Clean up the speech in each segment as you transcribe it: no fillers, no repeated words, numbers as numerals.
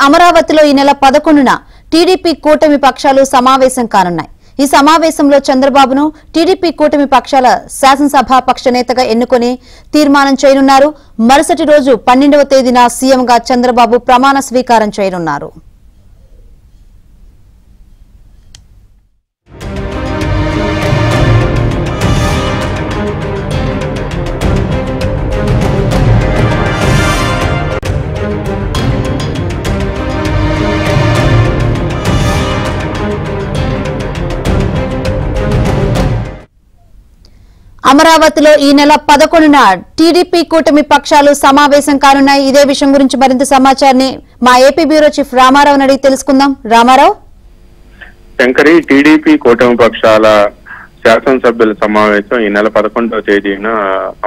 అమరావతిలో ఈ నెల 11న టీడీపీ కూటమి పక్షాలు సమావేశం కానున్నాయి. ఈ సమావేశంలో చంద్రబాబును టీడీపీ కూటమి పక్షాల శాసనసభ పక్ష నేతగా ఎన్నుకొని తీర్మానం చేయనున్నారు. మరుసటి రోజు 12వ తేదీన సీఎంగా చంద్రబాబు ప్రమాణ స్వీకారం చేయనున్నారు. అమరావతిలో ఈ నెల 11న టీడీపీ కూటమి పక్షాలు సమావేశం కానున్నాయి. ఇదే విషయం గురించి మరింత సమాచారాన్ని మా ఏపీ బ్యూరో చీఫ్ రామారావు అడిగి తెలుసుకుందాం. రామారావు. శంకరి, టీడీపీ కూటమి పక్షాల శాసనసభ్యుల సమావేశం ఈ నెల 11వ తేదీన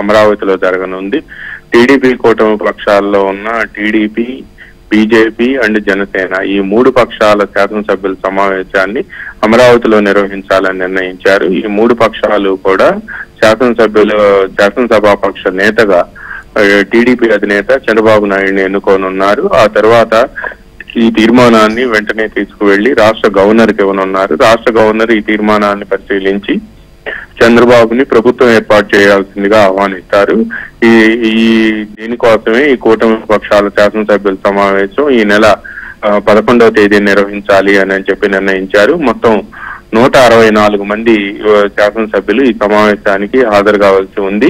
అమరావతిలో జరగనుంది. టీడీపీ కూటమి పక్షాల్లో ఉన్న టీడీపీ, బీజేపీ అండ్ జనసేన ఈ మూడు పక్షాల శాసనసభ్యుల సమావేశాన్ని అమరావతిలో నిర్వహించాలని నిర్ణయించారు. ఈ మూడు పక్షాలు కూడా శాసనసభాపక్ష నేతగా టీడీపీ అధినేత చంద్రబాబు నాయుడిని ఎన్నుకోనున్నారు. ఆ తర్వాత ఈ తీర్మానాన్ని వెంటనే తీసుకువెళ్లి రాష్ట్ర గవర్నర్కి ఇవ్వనున్నారు. రాష్ట్ర గవర్నర్ ఈ తీర్మానాన్ని పరిశీలించి చంద్రబాబుని ప్రభుత్వం ఏర్పాటు చేయాల్సిందిగా ఆహ్వానిస్తారు. దీనికోసమే ఈ కూటమి పక్షాల శాసనసభ్యుల సమావేశం ఈ నెల 11వ తేదీ నిర్వహించాలి అని చెప్పి నిర్ణయించారు. మొత్తం 164 మంది శాసనసభ్యులు ఈ సమావేశానికి హాజరు కావాల్సి ఉంది.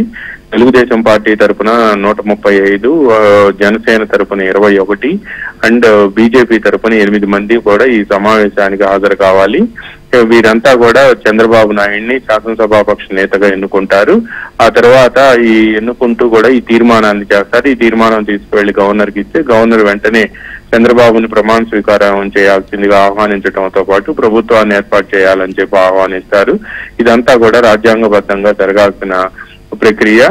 తెలుగుదేశం పార్టీ తరఫున 135, జనసేన తరఫున 21 అండ్ బీజేపీ తరఫున 8 మంది కూడా ఈ సమావేశానికి హాజరు కావాలి. వీరంతా కూడా చంద్రబాబు నాయుడిని శాసనసభాపక్ష నేతగా ఎన్నుకుంటారు. ఆ తర్వాత ఈ ఎన్నుకుంటూ కూడా ఈ తీర్మానాన్ని చేస్తారు. ఈ తీర్మానం తీసుకువెళ్లి గవర్నర్కి ఇస్తే గవర్నర్ వెంటనే చంద్రబాబుని ప్రమాణ స్వీకారం చేయాల్సిందిగా ఆహ్వానించడంతో పాటు ప్రభుత్వాన్ని ఏర్పాటు చేయాలని చెప్పి ఆహ్వానిస్తారు. ఇదంతా కూడా రాజ్యాంగబద్ధంగా జరగాల్సిన ప్రక్రియ.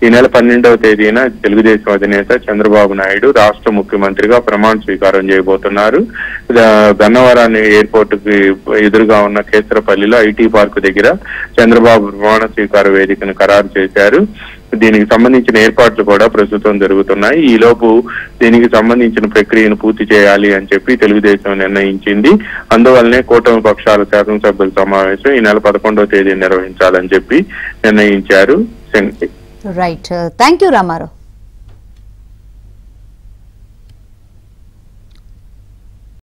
ఈ నెల 12వ తేదీన తెలుగుదేశం అధినేత చంద్రబాబు నాయుడు రాష్ట్ర ముఖ్యమంత్రిగా ప్రమాణ స్వీకారం చేయబోతున్నారు. గన్నవరాన్ని ఎయిర్పోర్ట్ కి ఎదురుగా ఉన్న కేసరపల్లిలో ఐటీ పార్క్ దగ్గర చంద్రబాబు ప్రమాణ స్వీకార వేదికను ఖరారు చేశారు. దీనికి సంబంధించిన ఏర్పాట్లు కూడా ప్రస్తుతం జరుగుతున్నాయి. ఈలోపు దీనికి సంబంధించిన ప్రక్రియను పూర్తి చేయాలి అని చెప్పి తెలుగుదేశం నిర్ణయించింది. అందువల్లనే కూటమి పక్షాల శాసనసభ్యుల సమావేశం ఈ నెల 11వ తేదీ నిర్వహించాలని చెప్పి నిర్ణయించారు. Right, thank you Ramarao.